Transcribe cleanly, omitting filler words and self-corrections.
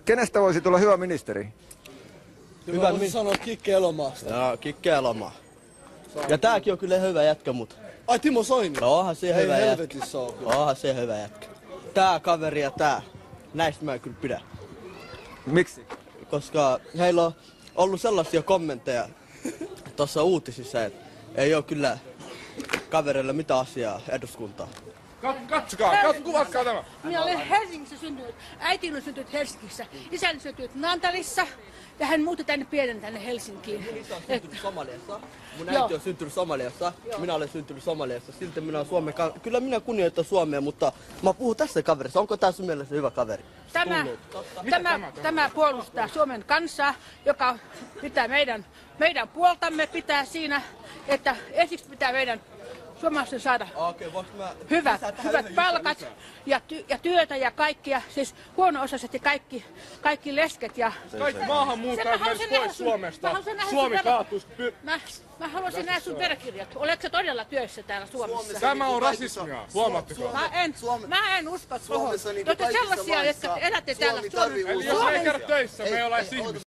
Kenestä voisi tulla hyvä ministeri? Hyvä ministeri. Sanoa Kikki Elomaasta. Joo, Kikki Elomaa. Ja tääkin on kyllä hyvä jätkä, mut... Ai Timo Soini? No onhan se hyvä jätkä. Helvetissä on kyllä. Onhan se hyvä jätkä. Tää kaveri ja tää. Näistä mä en kyllä pidä. Miksi? Koska heillä on ollut sellaisia kommentteja tuossa uutisissa, että ei oo kyllä kavereilla mitään asiaa eduskuntaan. Kuvatkaa tämä. Minä olen Helsingissä syntynyt. Äitini on syntynyt Helsingissä. Isäni syntynyt Naantalissa. Ja hän muutti tänne tänne Helsinkiin. Mun isä on syntynyt Somaliassa. Mun äiti on syntynyt Somaliassa. Minä olen syntynyt Somaliassa. Silti minä olen Kyllä minä kunnioitan Suomea, mutta mä puhun tässä kaverissa. Onko tää sun mielestä hyvä kaveri? Tämä puolustaa Suomen kansaa, joka pitää meidän puoltamme pitää siinä, että ensiksi pitää meidän suomalaisten saada hyvät palkat ja työtä ja kaikkia, siis huono-osaiset ja kaikki lesket. Ja kaikki maahanmuuttajat menis pois Suomesta. Suomi kaatuisi. Mä haluaisin nähdä sun verkirjat. Oletko sä todella työssä täällä Suomessa? Tämä on rasismia, huomatteko? Mä en usko tuohon. Te olette sellaisia, jotka elätte täällä Suomessa. Eli jos me ei käydä töissä, me ei ole edes ihmisiä.